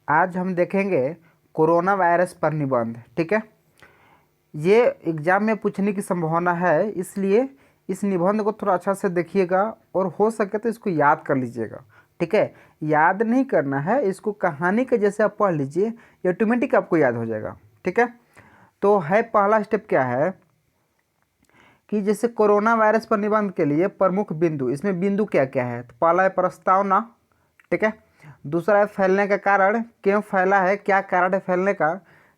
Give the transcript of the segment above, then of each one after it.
आज हम देखेंगे कोरोना वायरस पर निबंध। ठीक है, ये एग्जाम में पूछने की संभावना है, इसलिए इस निबंध को थोड़ा अच्छा से देखिएगा और हो सके तो इसको याद कर लीजिएगा। ठीक है, याद नहीं करना है, इसको कहानी के जैसे आप पढ़ लीजिए, ये ऑटोमेटिक आपको याद हो जाएगा। ठीक है, तो है पहला स्टेप क्या है कि जैसे कोरोना वायरस पर निबंध के लिए प्रमुख बिंदु, इसमें बिंदु क्या क्या है। तो पहला है प्रस्तावना। ठीक है, दूसरा है फैलने का कारण, क्यों फैला है, क्या कारण है फैलने का।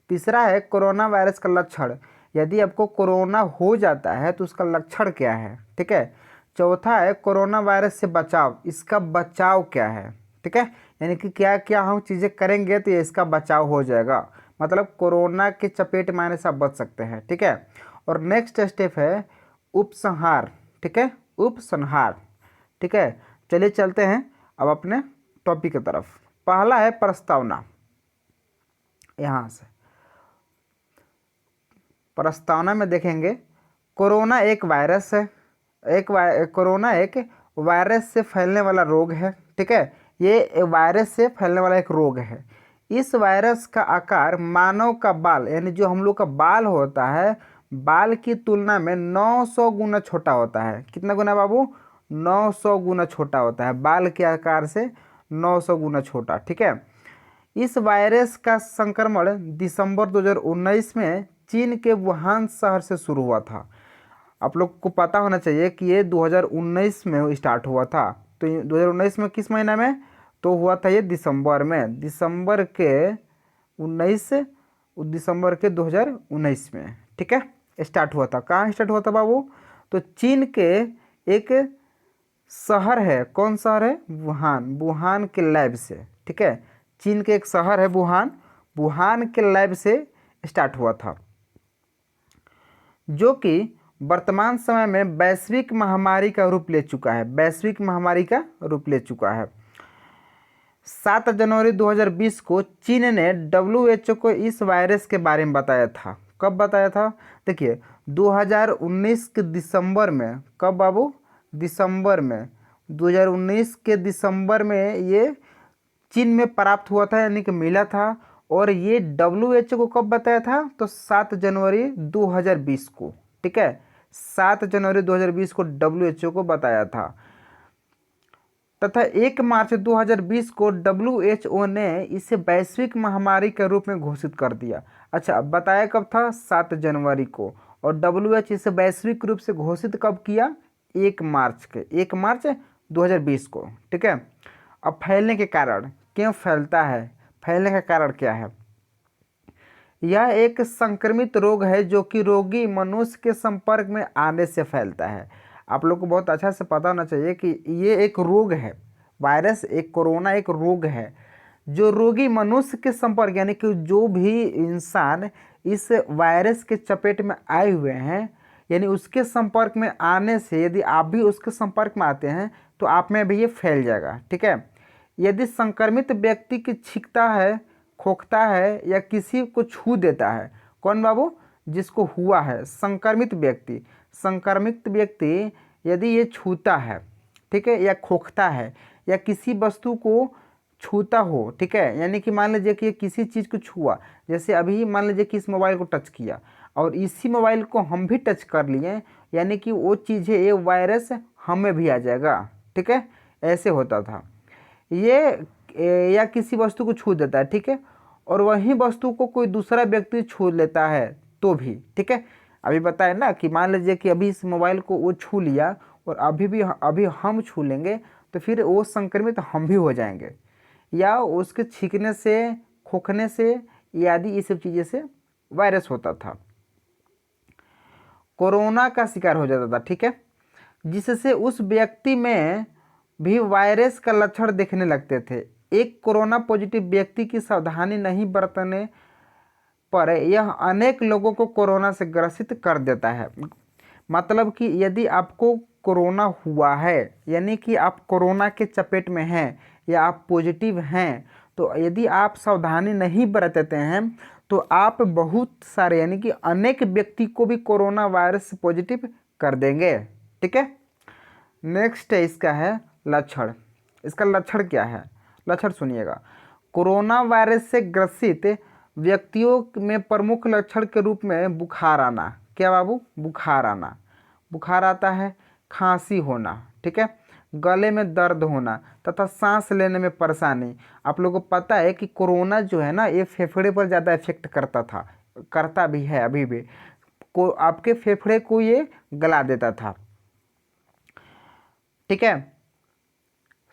तीसरा है कोरोना वायरस का लक्षण, यदि आपको कोरोना हो जाता है तो उसका लक्षण क्या है। ठीक है, चौथा है कोरोना वायरस से बचाव, इसका बचाव क्या है। ठीक है, यानी कि क्या क्या हम चीज़ें करेंगे तो ये इसका बचाव हो जाएगा, मतलब कोरोना के चपेट में आने से आप बच सकते हैं। ठीक है, और नेक्स्ट स्टेप है उपसंहार। ठीक है, उपसंहार। ठीक है, चलिए चलते हैं अब अपने टॉपिक की तरफ। पहला है प्रस्तावना। यहाँ से प्रस्तावना में देखेंगे, कोरोना एक वायरस है, कोरोना एक वायरस से फैलने वाला रोग है। ठीक है, ये वायरस से फैलने वाला एक रोग है। इस वायरस का आकार मानव का बाल, यानी जो हम लोग का बाल होता है, बाल की तुलना में 900 गुना छोटा होता है। कितना गुना बाबू? 900 गुना छोटा होता है, बाल के आकार से 900 गुना छोटा। ठीक है, इस वायरस का संक्रमण दिसंबर 2019 में चीन के वुहान शहर से शुरू हुआ था। आप लोग को पता होना चाहिए कि ये 2019 में स्टार्ट हुआ था। तो 2019 में किस महीना में? तो हुआ था ये दिसंबर में, दिसंबर के 2019 में। ठीक है, स्टार्ट हुआ था। कहाँ स्टार्ट हुआ था बाबू? तो चीन के एक शहर है, कौन शहर है? वुहान, वुहान के लैब से। ठीक है, चीन के एक शहर है वुहान, वुहान के लैब से स्टार्ट हुआ था, जो कि वर्तमान समय में वैश्विक महामारी का रूप ले चुका है, वैश्विक महामारी का रूप ले चुका है। 7 जनवरी 2020 को चीन ने WHO को इस वायरस के बारे में बताया था। कब बताया था? देखिए 2019 के दिसंबर में। कब बाबू? दिसंबर में, 2019 के दिसंबर में ये चीन में प्राप्त हुआ था, यानी कि मिला था। और ये WHO को कब बताया था? तो 7 जनवरी 2020 को। ठीक है, 7 जनवरी 2020 को WHO को बताया था, तथा 1 मार्च 2020 को WHO ने इसे वैश्विक महामारी के रूप में घोषित कर दिया। अच्छा, बताया कब था? 7 जनवरी को। और WHO इसे वैश्विक रूप से घोषित कब किया? 1 मार्च के, 1 मार्च 2020 को। ठीक है, अब फैलने के कारण, क्यों फैलता है, फैलने का कारण क्या है? यह एक संक्रमित रोग है जो कि रोगी मनुष्य के संपर्क में आने से फैलता है। आप लोग को बहुत अच्छा से पता होना चाहिए कि ये एक रोग है, वायरस, एक कोरोना एक रोग है जो रोगी मनुष्य के संपर्क, यानी कि जो भी इंसान इस वायरस के चपेट में आए हुए हैं, यानी उसके संपर्क में आने से, यदि आप भी उसके संपर्क में आते हैं तो आप में भी ये फैल जाएगा। ठीक है, यदि संक्रमित व्यक्ति की छींकता है, खोखता है या किसी को छू देता है। कौन बाबू? जिसको हुआ है, संक्रमित व्यक्ति। संक्रमित व्यक्ति यदि ये छूता है, ठीक है, या खोखता है या किसी वस्तु को छूता हो, ठीक है, यानी कि मान लीजिए कि किसी चीज़ को छुआ, जैसे अभी मान लीजिए कि इस मोबाइल को टच किया और इसी मोबाइल को हम भी टच कर लिए, यानी कि वो चीज़ है, ये वायरस हमें भी आ जाएगा। ठीक है, ऐसे होता था ये। या किसी वस्तु को छू देता है, ठीक है, और वही वस्तु को कोई दूसरा व्यक्ति छू लेता है तो भी। ठीक है, अभी बताए ना कि मान लीजिए कि अभी इस मोबाइल को वो छू लिया और अभी हम छू लेंगे तो फिर वो संक्रमित हम भी हो जाएंगे, या उसके छींकने से, खोखने से, आदि ये सब चीज़ें से वायरस होता था, कोरोना का शिकार हो जाता था। ठीक है, जिससे उस व्यक्ति में भी वायरस का लक्षण देखने लगते थे। एक कोरोना पॉजिटिव व्यक्ति की सावधानी नहीं बरतने पर यह अनेक लोगों को कोरोना से ग्रसित कर देता है। मतलब कि यदि आपको कोरोना हुआ है, यानी कि आप कोरोना के चपेट में हैं या आप पॉजिटिव हैं, तो यदि आप सावधानी नहीं बरतते हैं तो आप बहुत सारे, यानी कि अनेक व्यक्ति को भी कोरोना वायरस पॉजिटिव कर देंगे। ठीक है, नेक्स्ट है इसका है लक्षण। इसका लक्षण क्या है? लक्षण सुनिएगा। कोरोना वायरस से ग्रसित व्यक्तियों में प्रमुख लक्षण के रूप में बुखार आना, क्या बाबू, बुखार आना, बुखार आता है, खांसी होना, ठीक है, गले में दर्द होना तथा सांस लेने में परेशानी। आप लोगों को पता है कि कोरोना जो है ना, ये फेफड़े पर ज़्यादा इफेक्ट करता था, करता भी है अभी भी, को आपके फेफड़े को ये गला देता था, ठीक है,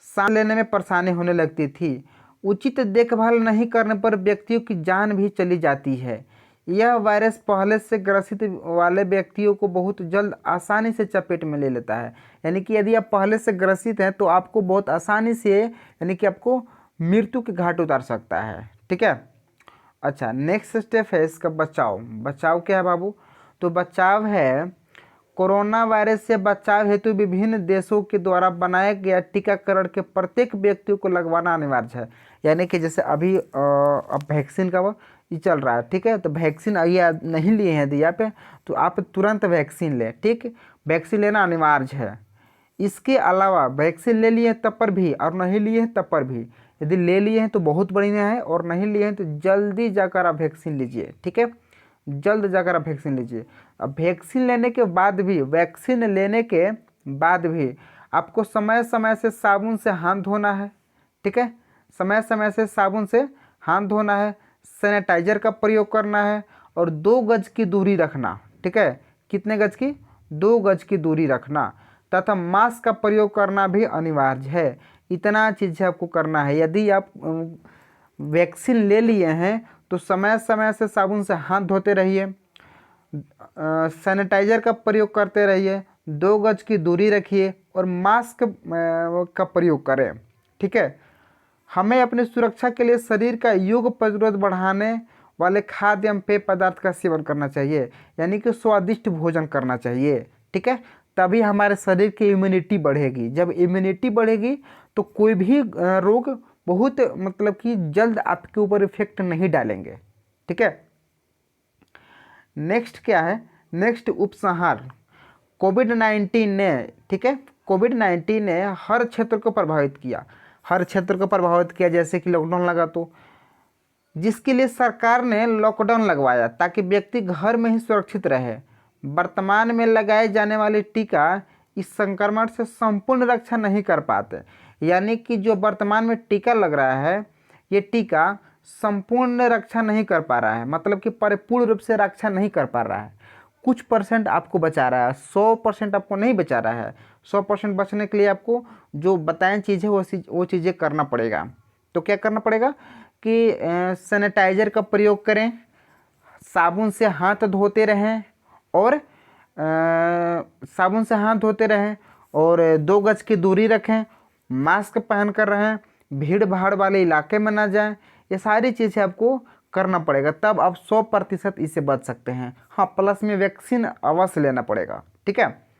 सांस लेने में परेशानी होने लगती थी। उचित देखभाल नहीं करने पर व्यक्तियों की जान भी चली जाती है। यह वायरस पहले से ग्रसित वाले व्यक्तियों को बहुत जल्द आसानी से चपेट में ले लेता है। यानी कि यदि आप पहले से ग्रसित हैं तो आपको बहुत आसानी से, यानी कि आपको मृत्यु के घाट उतार सकता है, ठीक है। अच्छा, नेक्स्ट स्टेप है इसका बचाव। बचाव क्या है बाबू? तो बचाव है, कोरोना वायरस से बचाव हेतु विभिन्न देशों के द्वारा बनाया गया टीकाकरण के प्रत्येक व्यक्ति को लगवाना अनिवार्य है। यानी कि जैसे अभी अब वैक्सीन का वो ये चल रहा है, ठीक है, तो वैक्सीन ये नहीं लिए हैं दिया पे, तो आप तुरंत वैक्सीन लें, ठीक, वैक्सीन लेना अनिवार्य है। इसके अलावा वैक्सीन ले लिए तब पर भी और नहीं लिए हैं तब पर भी, यदि ले लिए हैं तो बहुत बढ़िया है, और नहीं लिए हैं तो जल्दी जाकर आप वैक्सीन लीजिए, ठीक है, जल्द जाकर आप वैक्सीन लीजिए। अब वैक्सीन लेने के बाद भी, वैक्सीन लेने के बाद भी आपको समय समय से साबुन से हाथ धोना है, ठीक है, समय समय से साबुन से हाथ धोना है, सैनिटाइजर का प्रयोग करना है और 2 गज की दूरी रखना, ठीक है, कितने गज की? 2 गज की दूरी रखना, तथा मास्क का प्रयोग करना भी अनिवार्य है। इतना चीज़ आपको करना है। यदि आप वैक्सीन ले लिए हैं तो समय समय से साबुन से हाथ धोते रहिए, सैनिटाइजर का प्रयोग करते रहिए, 2 गज की दूरी रखिए और मास्क का प्रयोग करें, ठीक है। हमें अपनी सुरक्षा के लिए शरीर का रोग प्रतिरोध बढ़ाने वाले खाद्य एवं पेय पदार्थ का सेवन करना चाहिए, यानी कि स्वादिष्ट भोजन करना चाहिए, ठीक है, तभी हमारे शरीर की इम्यूनिटी बढ़ेगी। जब इम्यूनिटी बढ़ेगी तो कोई भी रोग बहुत मतलब कि जल्द आपके ऊपर इफेक्ट नहीं डालेंगे, ठीक है। नेक्स्ट क्या है? नेक्स्ट उपसंहार। कोविड-19 ने, ठीक है, कोविड-19 ने हर क्षेत्र को प्रभावित किया, हर क्षेत्र को प्रभावित किया, जैसे कि लॉकडाउन लगा, तो जिसके लिए सरकार ने लॉकडाउन लगवाया ताकि व्यक्ति घर में ही सुरक्षित रहे। वर्तमान में लगाए जाने वाले टीका इस संक्रमण से संपूर्ण रक्षा नहीं कर पाते, यानी कि जो वर्तमान में टीका लग रहा है, ये टीका संपूर्ण रक्षा नहीं कर पा रहा है, मतलब कि परिपूर्ण रूप से रक्षा नहीं कर पा रहा है, कुछ परसेंट आपको बचा रहा है, 100% आपको नहीं बचा रहा है। 100% बचने के लिए आपको जो बताएं चीज़ें वो चीज़ें करना पड़ेगा। तो क्या करना पड़ेगा कि सैनिटाइजर का प्रयोग करें, साबुन से हाथ धोते रहें और साबुन से हाथ धोते रहें और 2 गज की दूरी रखें, मास्क पहन कर रहें, भीड़ भाड़ वाले इलाके में ना जाएं। ये सारी चीज़ें आपको करना पड़ेगा, तब आप 100% इससे बच सकते हैं। हाँ, प्लस में वैक्सीन अवश्य लेना पड़ेगा, ठीक है।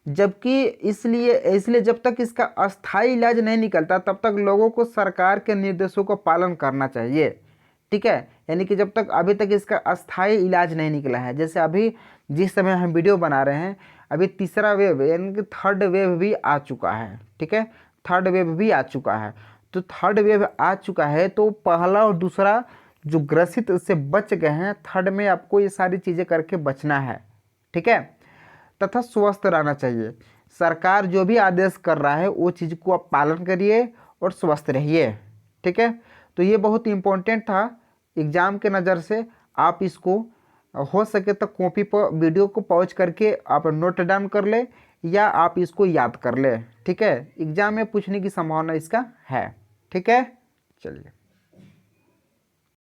जबकि इसलिए जब तक इसका अस्थायी इलाज नहीं निकलता तब तक लोगों को सरकार के निर्देशों का पालन करना चाहिए, ठीक है। यानी कि जब तक अभी तक इसका अस्थायी इलाज नहीं निकला है, जैसे अभी जिस समय हम वीडियो बना रहे हैं, अभी तीसरा वेव यानी कि थर्ड वेव भी आ चुका है, ठीक है, थर्ड वेव भी आ चुका है। तो थर्ड वेव आ चुका है तो पहला और दूसरा जो ग्रसित उससे बच गए हैं, थर्ड में आपको ये सारी चीज़ें करके बचना है, ठीक है, तथा स्वस्थ रहना चाहिए। सरकार जो भी आदेश कर रहा है वो चीज़ को आप पालन करिए और स्वस्थ रहिए, ठीक है। तो ये बहुत इम्पोर्टेंट था एग्ज़ाम के नज़र से। आप इसको हो सके तो कॉपी पर वीडियो को पॉज करके आप नोट डाउन कर ले या आप इसको याद कर ले, ठीक है। एग्ज़ाम में पूछने की संभावना इसका है, ठीक है। चलिए।